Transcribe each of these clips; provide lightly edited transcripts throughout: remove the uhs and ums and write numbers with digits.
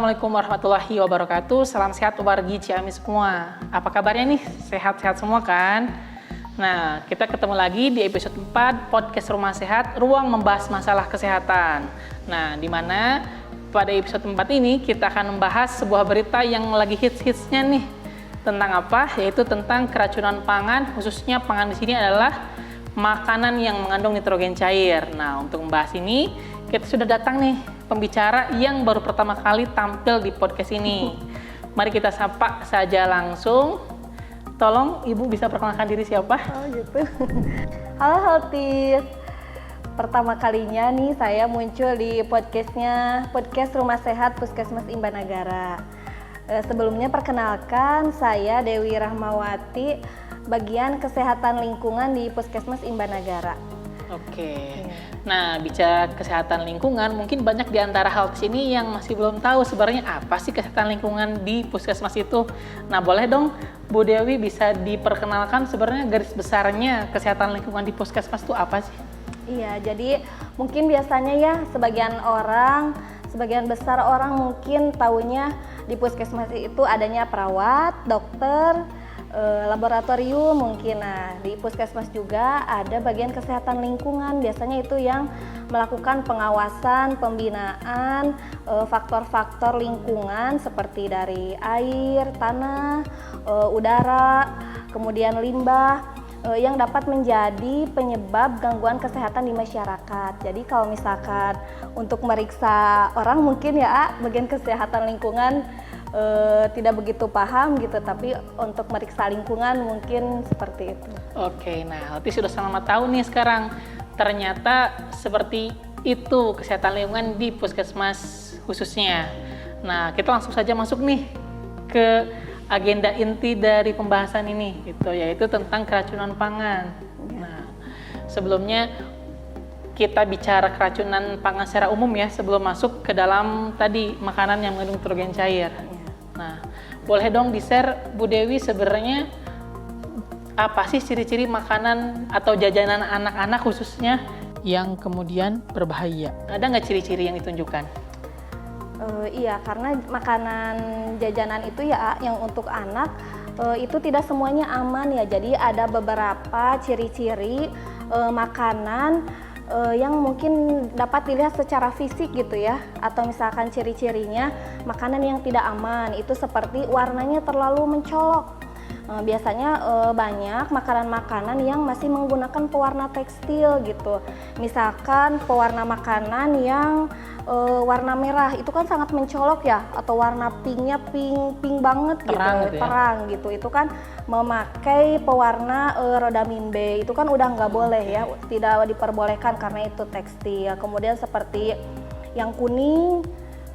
Assalamualaikum warahmatullahi wabarakatuh. Salam sehat wargi Ciamis semua. Apa kabarnya nih? Sehat-sehat semua kan? Nah, kita ketemu lagi di episode 4 podcast Rumah Sehat, ruang membahas masalah kesehatan. Nah, di mana pada episode 4 ini kita akan membahas sebuah berita yang lagi hits-hitsnya nih. Tentang apa? Yaitu tentang keracunan pangan, khususnya pangan di sini adalah makanan yang mengandung nitrogen cair. Nah, untuk membahas ini, kita sudah datang nih pembicara yang baru pertama kali tampil di podcast ini. Mari kita sapa saja langsung. Tolong Ibu bisa perkenalkan diri siapa? Oh gitu. Halo Healthies. Pertama kalinya nih saya muncul di podcast Rumah Sehat Puskesmas Imbanagara. Sebelumnya perkenalkan, saya Dewi Rahmawati, bagian kesehatan lingkungan di Puskesmas Imbanagara. Oke. Nah, bicara kesehatan lingkungan, mungkin banyak di antara hal sini yang masih belum tahu sebenarnya apa sih kesehatan lingkungan di Puskesmas itu. Nah, boleh dong Bu Dewi bisa diperkenalkan sebenarnya garis besarnya kesehatan lingkungan di Puskesmas itu apa sih? Iya, jadi mungkin biasanya ya sebagian besar orang mungkin taunya di Puskesmas itu adanya perawat, dokter, laboratorium mungkin. Nah, di Puskesmas juga ada bagian kesehatan lingkungan, biasanya itu yang melakukan pengawasan, pembinaan faktor-faktor lingkungan seperti dari air, tanah, udara, kemudian limbah yang dapat menjadi penyebab gangguan kesehatan di masyarakat. Jadi kalau misalkan untuk meriksa orang mungkin ya bagian kesehatan lingkungan tidak begitu paham gitu, tapi untuk meriksa lingkungan mungkin seperti itu. Oke, nah Lati sudah sama tahu nih sekarang ternyata seperti itu kesehatan lingkungan di Puskesmas khususnya. Nah, kita langsung saja masuk nih ke agenda inti dari pembahasan ini gitu, yaitu tentang keracunan pangan. Nah, sebelumnya kita bicara keracunan pangan secara umum ya, sebelum masuk ke dalam tadi makanan yang mengandung nitrogen cair. Nah, boleh dong di-share Bu Dewi sebenarnya apa sih ciri-ciri makanan atau jajanan anak-anak khususnya yang kemudian berbahaya? Ada nggak ciri-ciri yang ditunjukkan? Iya, karena makanan jajanan itu ya yang untuk anak itu tidak semuanya aman ya. Jadi ada beberapa ciri-ciri makanan yang mungkin dapat dilihat secara fisik gitu ya, atau misalkan ciri-cirinya makanan yang tidak aman itu seperti warnanya terlalu mencolok. Biasanya banyak makanan-makanan yang masih menggunakan pewarna tekstil gitu. Misalkan pewarna makanan yang warna merah itu kan sangat mencolok ya, atau warna pinknya pink banget gitu, terang gitu. Itu kan memakai pewarna rodamin B, itu kan udah nggak boleh ya, tidak diperbolehkan karena itu tekstil. Kemudian seperti yang kuning,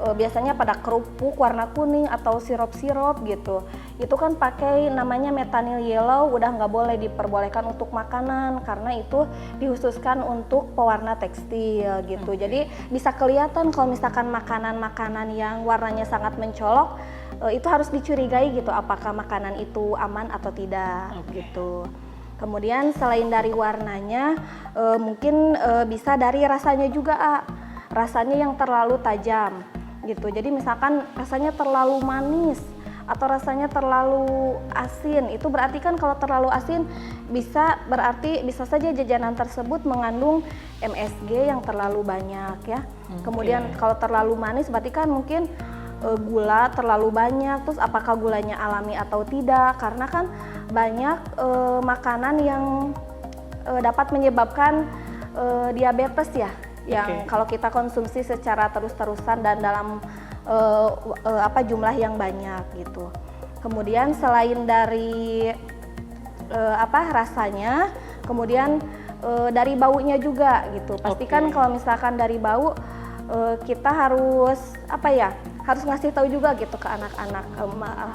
biasanya pada kerupuk warna kuning atau sirup-sirup gitu, itu kan pakai namanya methanol yellow, udah nggak boleh diperbolehkan untuk makanan karena itu dikhususkan untuk pewarna tekstil gitu. Jadi bisa kelihatan kalau misalkan makanan-makanan yang warnanya sangat mencolok itu harus dicurigai gitu, apakah makanan itu aman atau tidak gitu. Kemudian selain dari warnanya mungkin bisa dari rasanya juga, rasanya yang terlalu tajam gitu. Jadi misalkan rasanya terlalu manis atau rasanya terlalu asin, itu berarti kan kalau terlalu asin bisa saja jajanan tersebut mengandung MSG yang terlalu banyak ya. Kemudian kalau terlalu manis berarti kan mungkin gula terlalu banyak. Terus apakah gulanya alami atau tidak? Karena kan banyak makanan yang dapat menyebabkan diabetes ya, yang kalau kita konsumsi secara terus-terusan dan dalam jumlah yang banyak gitu. Kemudian selain dari rasanya, kemudian dari baunya juga gitu. Pastikan kalau misalkan dari bau kita harus harus ngasih tahu juga gitu ke anak-anak,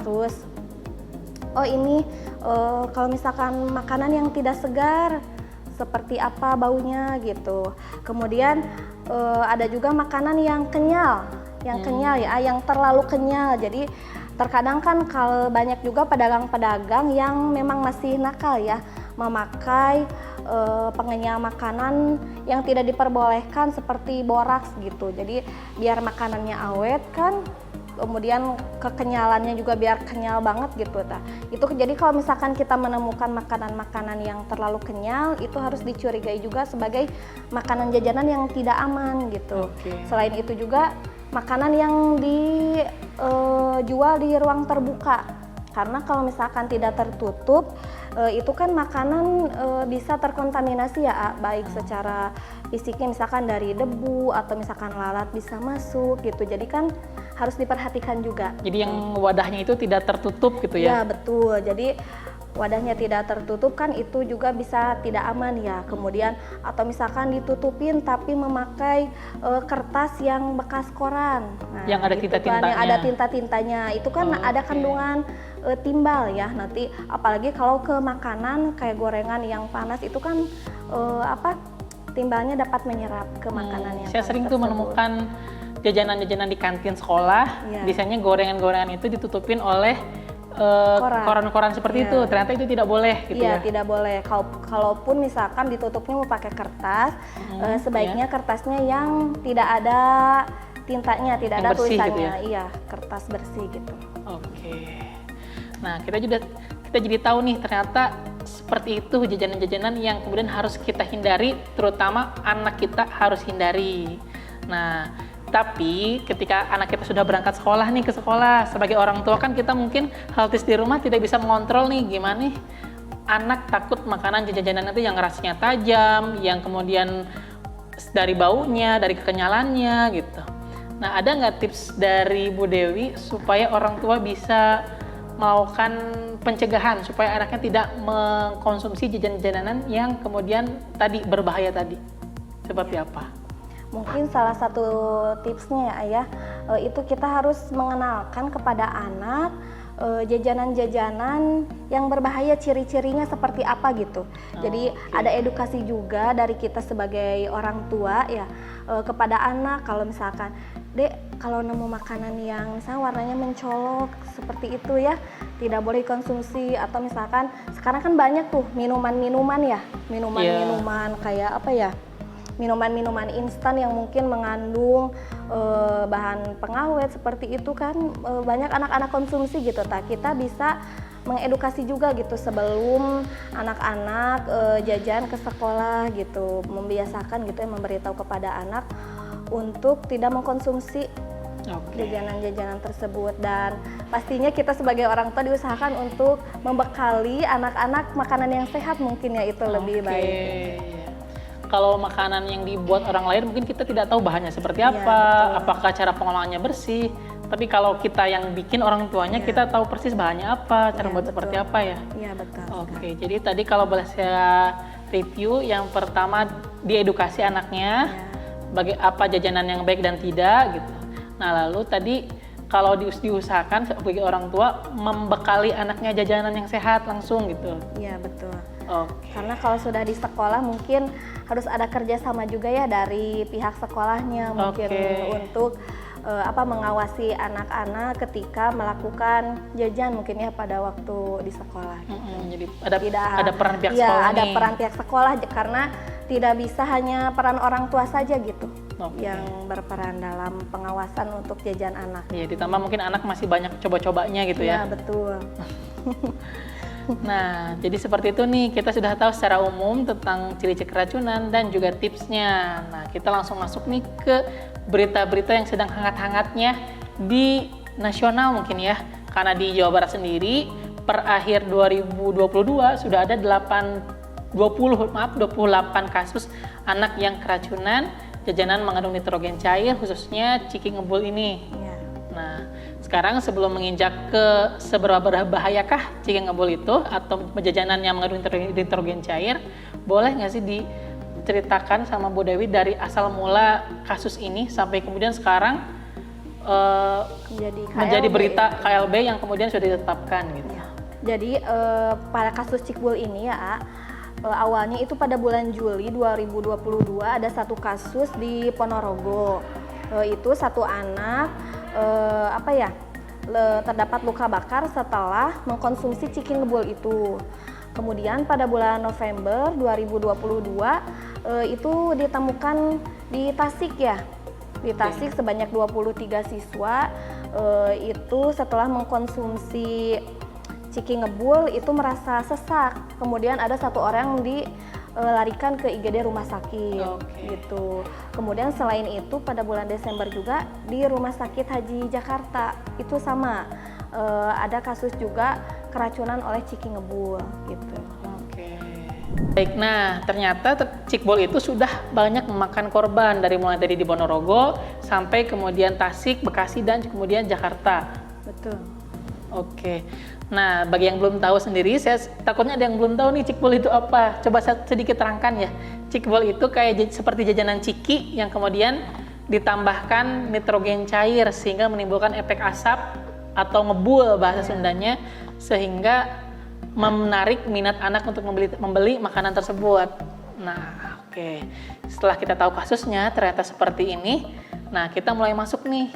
harus ini kalau misalkan makanan yang tidak segar seperti apa baunya gitu. Kemudian ada juga makanan yang kenyal ya, yang terlalu kenyal. Jadi terkadang kan kalau banyak juga pedagang-pedagang yang memang masih nakal ya, memakai pengenyal makanan yang tidak diperbolehkan seperti boraks gitu. Jadi biar makanannya awet kan, kemudian kekenyalannya juga biar kenyal banget gitu. Nah, itu jadi kalau misalkan kita menemukan makanan-makanan yang terlalu kenyal, itu harus dicurigai juga sebagai makanan jajanan yang tidak aman gitu. Selain itu juga makanan yang dijual di ruang terbuka, karena kalau misalkan tidak tertutup itu kan makanan bisa terkontaminasi ya, baik secara fisiknya misalkan dari debu atau misalkan lalat bisa masuk gitu. Jadi kan harus diperhatikan juga. Jadi yang wadahnya itu tidak tertutup gitu ya? Ya betul. Jadi wadahnya tidak tertutup kan itu juga bisa tidak aman ya. Kemudian atau misalkan ditutupin tapi memakai kertas yang bekas koran. Nah, yang ada tinta-tintanya. Yang ada tinta-tintanya. Itu kan ada kandungan timbal ya. Nanti apalagi kalau ke makanan kayak gorengan yang panas itu kan timbalnya dapat menyerap ke makanan yang saya panas sering tuh tersebut. menemukan jajanan-jajanan di kantin sekolah, biasanya gorengan-gorengan itu ditutupin oleh koran-koran seperti itu. Ternyata itu tidak boleh gitu ya? Tidak boleh. Kalaupun misalkan ditutupnya mau pakai kertas, sebaiknya kertasnya yang tidak ada tintanya, tidak ada tulisannya. Gitu ya? Iya, kertas bersih gitu. Oke. Nah, kita jadi tahu nih ternyata seperti itu jajanan-jajanan yang kemudian harus kita hindari, terutama anak kita harus hindari. Nah, tapi ketika anak kita sudah berangkat sekolah nih, ke sekolah, sebagai orang tua kan kita mungkin haltis di rumah tidak bisa mengontrol nih gimana nih anak takut makanan jajanan itu yang rasanya tajam, yang kemudian dari baunya, dari kekenyalannya gitu. Nah, ada nggak tips dari Bu Dewi supaya orang tua bisa melakukan pencegahan supaya anaknya tidak mengkonsumsi jajanan-jajanan yang kemudian tadi berbahaya tadi? Seperti apa? Mungkin salah satu tipsnya ya Ayah, itu kita harus mengenalkan kepada anak jajanan-jajanan yang berbahaya, ciri-cirinya seperti apa gitu. Jadi ada edukasi juga dari kita sebagai orang tua ya kepada anak. Kalau misalkan, Dek, kalau nemu makanan yang misalnya warnanya mencolok seperti itu ya, tidak boleh konsumsi. Atau misalkan sekarang kan banyak tuh minuman-minuman ya, minuman-minuman kayak apa ya, minuman-minuman instan yang mungkin mengandung bahan pengawet seperti itu kan banyak anak-anak konsumsi gitu. Kita bisa mengedukasi juga gitu sebelum anak-anak jajan ke sekolah gitu, membiasakan gitu ya, memberitahu kepada anak untuk tidak mengkonsumsi jajanan-jajanan tersebut. Dan pastinya kita sebagai orang tua diusahakan untuk membekali anak-anak makanan yang sehat mungkin ya, itu lebih baik. Kalau makanan yang dibuat orang lain mungkin kita tidak tahu bahannya seperti apa, apakah cara pengolahannya bersih. Tapi kalau kita yang bikin orang tuanya, kita tahu persis bahannya apa, cara buat seperti apa ya. Iya betul. Jadi tadi kalau boleh saya review, yang pertama diedukasi anaknya, apa jajanan yang baik dan tidak gitu. Nah lalu tadi kalau diusahakan sebagai orang tua membekali anaknya jajanan yang sehat langsung gitu. Iya betul. Karena kalau sudah di sekolah mungkin harus ada kerjasama juga ya dari pihak sekolahnya mungkin untuk mengawasi anak-anak ketika melakukan jajan mungkin ya pada waktu di sekolah. Jadi ada peran pihak sekolah nih. Ada peran pihak sekolah karena tidak bisa hanya peran orang tua saja gitu yang berperan dalam pengawasan untuk jajan anak. Iya, ditambah mungkin anak masih banyak coba-cobanya gitu ya. Iya betul. Nah, jadi seperti itu nih, kita sudah tahu secara umum tentang ciri-ciri keracunan dan juga tipsnya. Nah, kita langsung masuk nih ke berita-berita yang sedang hangat-hangatnya di nasional mungkin ya. Karena di Jawa Barat sendiri, per akhir 2022 sudah ada 28 kasus anak yang keracunan jajanan mengandung nitrogen cair, khususnya Ciki Ngebul ini. Nah, sekarang sebelum menginjak ke seberapa bahayakah Ciki Ngebul itu atau jajanan yang mengandung nitrogen cair, boleh nggak sih diceritakan sama Bu Dewi dari asal mula kasus ini sampai kemudian sekarang menjadi berita KLB yang kemudian sudah ditetapkan gitu. Jadi pada kasus Cikbul ini ya, awalnya itu pada bulan Juli 2022 ada satu kasus di Ponorogo. Itu satu anak terdapat luka bakar setelah mengkonsumsi Ciki Ngebul itu. Kemudian pada bulan November 2022 itu ditemukan di Tasik ya. Di Tasik sebanyak 23 siswa itu setelah mengkonsumsi ciki ngebul itu merasa sesak. Kemudian ada 1 orang dilarikan ke IGD rumah sakit gitu. Kemudian selain itu pada bulan Desember juga di Rumah Sakit Haji Jakarta itu sama ada kasus juga keracunan oleh ciki ngebul gitu. Baik, nah ternyata cikbul itu sudah banyak memakan korban dari mulai dari di Ponorogo sampai kemudian Tasik, Bekasi dan kemudian Jakarta. Betul. Oke. Nah, bagi yang belum tahu sendiri, saya takutnya ada yang belum tahu nih cikbul itu apa. Coba saya sedikit terangkan ya. Cikbul itu kayak seperti jajanan ciki yang kemudian ditambahkan nitrogen cair sehingga menimbulkan efek asap atau ngebul bahasa Sundanya, sehingga menarik minat anak untuk membeli makanan tersebut. Nah, oke. Setelah kita tahu kasusnya ternyata seperti ini, nah kita mulai masuk nih.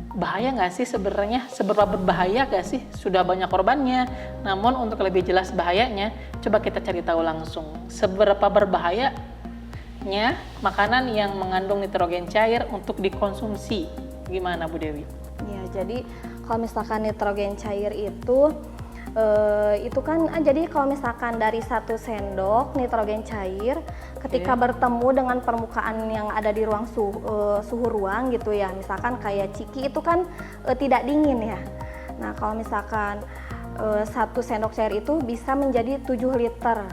Bahaya nggak sih sebenarnya? Seberapa berbahaya nggak sih? Sudah banyak korbannya. Namun untuk lebih jelas bahayanya, coba kita cari tahu langsung. Seberapa berbahayanya makanan yang mengandung nitrogen cair untuk dikonsumsi? Gimana Bu Dewi? Ya, jadi kalau misalkan nitrogen cair itu kan jadi kalau misalkan dari 1 sendok nitrogen cair ketika bertemu dengan permukaan yang ada di ruang suhu ruang gitu ya, misalkan kayak ciki itu kan tidak dingin ya. Nah kalau misalkan 1 sendok cair itu bisa menjadi 7 liter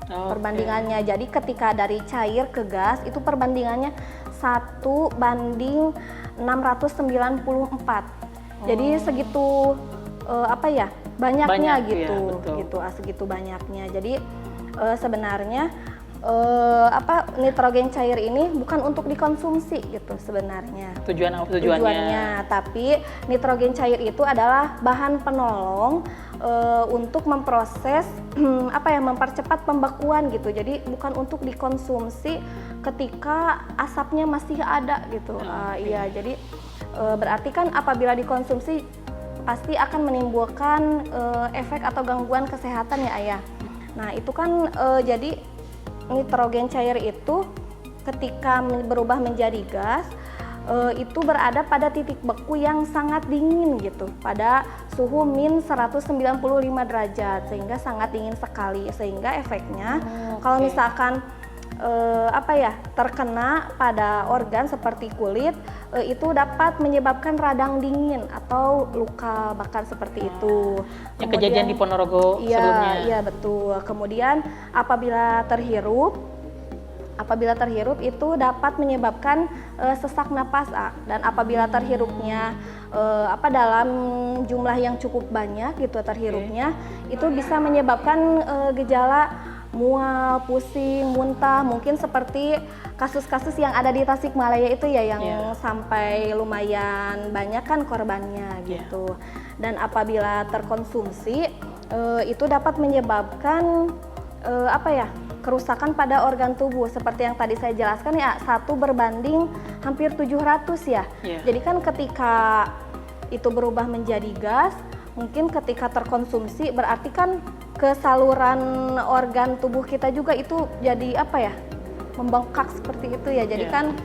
perbandingannya. Jadi ketika dari cair ke gas itu perbandingannya 1:694. Jadi segitu banyaknya gitu, segitu banyaknya. Jadi sebenarnya nitrogen cair ini bukan untuk dikonsumsi gitu sebenarnya. Tujuannya, tapi nitrogen cair itu adalah bahan penolong untuk memproses mempercepat pembekuan gitu. Jadi bukan untuk dikonsumsi ketika asapnya masih ada gitu. Iya, jadi berarti kan apabila dikonsumsi pasti akan menimbulkan efek atau gangguan kesehatan ya Ayah. Nah itu kan jadi nitrogen cair itu ketika berubah menjadi gas itu berada pada titik beku yang sangat dingin gitu, pada suhu min 195 derajat, sehingga sangat dingin sekali, sehingga efeknya kalau misalkan terkena pada organ seperti kulit itu dapat menyebabkan radang dingin atau luka bakar seperti itu. Yang kejadian di Ponorogo sebelumnya. Iya betul. Kemudian apabila terhirup itu dapat menyebabkan sesak napas dan apabila terhirupnya dalam jumlah yang cukup banyak gitu terhirupnya itu bisa menyebabkan gejala mual, pusing, muntah, mungkin seperti kasus-kasus yang ada di Tasikmalaya itu ya yang sampai lumayan banyak kan korbannya gitu. Dan apabila terkonsumsi itu dapat menyebabkan kerusakan pada organ tubuh seperti yang tadi saya jelaskan ya, 1 berbanding hampir 700 ya. Jadi kan ketika itu berubah menjadi gas, mungkin ketika terkonsumsi berarti kan ke saluran organ tubuh kita juga itu jadi membengkak seperti itu ya. Jadi kan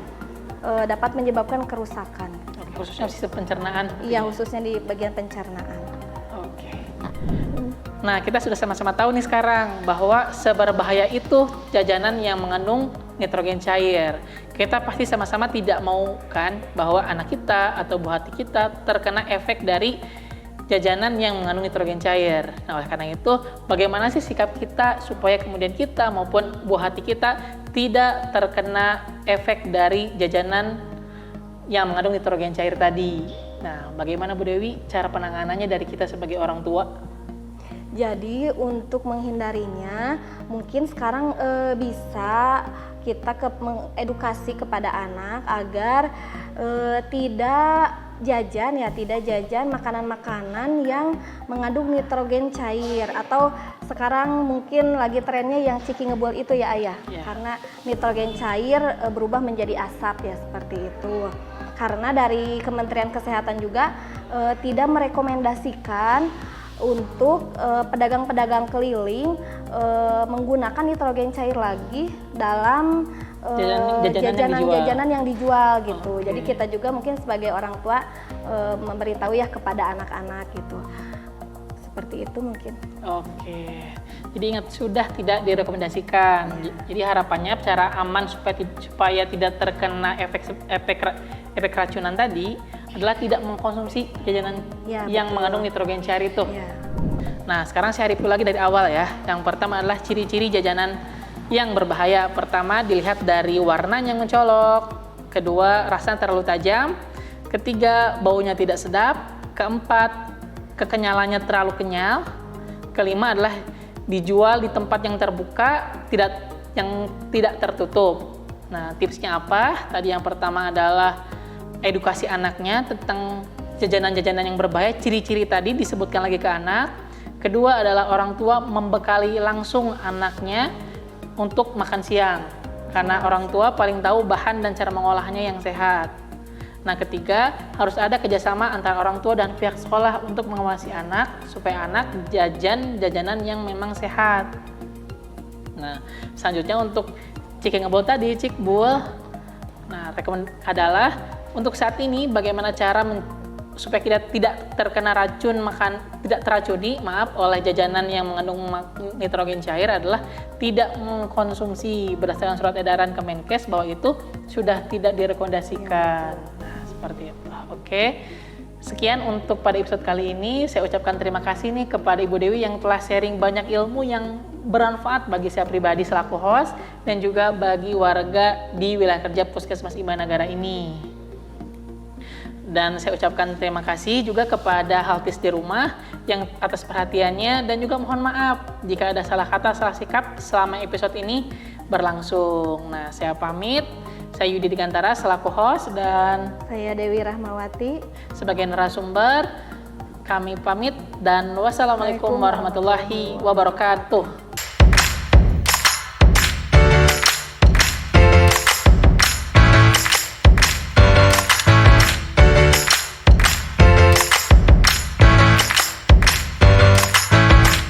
dapat menyebabkan kerusakan. Khususnya sistem pencernaan. Iya, khususnya di bagian pencernaan. Oke. Nah, kita sudah sama-sama tahu nih sekarang bahwa seberbahaya itu jajanan yang mengandung nitrogen cair. Kita pasti sama-sama tidak mau kan bahwa anak kita atau buah hati kita terkena efek dari jajanan yang mengandung nitrogen cair. Nah, oleh karena itu, bagaimana sih sikap kita supaya kemudian kita maupun buah hati kita tidak terkena efek dari jajanan yang mengandung nitrogen cair tadi? Nah, bagaimana Bu Dewi cara penanganannya dari kita sebagai orang tua? Jadi untuk menghindarinya, mungkin sekarang bisa kita mengedukasi kepada anak agar tidak jajan makanan-makanan yang mengandung nitrogen cair, atau sekarang mungkin lagi trennya yang ciki ngebul itu ya Ayah, karena nitrogen cair berubah menjadi asap ya, seperti itu. Karena dari Kementerian Kesehatan juga tidak merekomendasikan untuk pedagang-pedagang keliling menggunakan nitrogen cair lagi dalam jajanan yang dijual gitu. Jadi kita juga mungkin sebagai orang tua memberitahu ya kepada anak-anak gitu. Seperti itu mungkin. Oke. Jadi ingat, sudah tidak direkomendasikan. Jadi harapannya cara aman supaya tidak terkena efek racunan tadi adalah tidak mengkonsumsi jajanan yang mengandung nitrogen cair itu. Ya. Nah, sekarang saya review lagi dari awal ya. Yang pertama adalah ciri-ciri jajanan yang berbahaya. Pertama, dilihat dari warnanya yang mencolok. Kedua, rasanya terlalu tajam. Ketiga, baunya tidak sedap. Keempat, kekenyalannya terlalu kenyal. Kelima adalah dijual di tempat yang terbuka, yang tidak tertutup. Nah, tipsnya apa? Tadi yang pertama adalah edukasi anaknya tentang jajanan-jajanan yang berbahaya. Ciri-ciri tadi disebutkan lagi ke anak. Kedua adalah orang tua membekali langsung anaknya untuk makan siang, karena orang tua paling tahu bahan dan cara mengolahnya yang sehat. Nah, ketiga, harus ada kerjasama antara orang tua dan pihak sekolah untuk mengawasi anak supaya anak jajanan yang memang sehat. Nah, selanjutnya untuk Cikbul tadi, Cikbul. Nah, adalah untuk saat ini bagaimana cara supaya kita tidak terkena tidak teracuni oleh jajanan yang mengandung nitrogen cair adalah tidak mengkonsumsi berdasarkan surat edaran Kemenkes bahwa itu sudah tidak direkomendasikan. Nah, seperti itu. Oke. Sekian untuk pada episode kali ini. Saya ucapkan terima kasih nih kepada Ibu Dewi yang telah sharing banyak ilmu yang bermanfaat bagi saya pribadi selaku host dan juga bagi warga di wilayah kerja Puskesmas Ibanagara ini. Dan saya ucapkan terima kasih juga kepada Haltis di rumah yang atas perhatiannya, dan juga mohon maaf jika ada salah kata, salah sikap selama episode ini berlangsung. Nah, saya pamit. Saya Yudi Digantara selaku host dan saya Dewi Rahmawati sebagai narasumber. Kami pamit dan wassalamualaikum warahmatullahi wabarakatuh.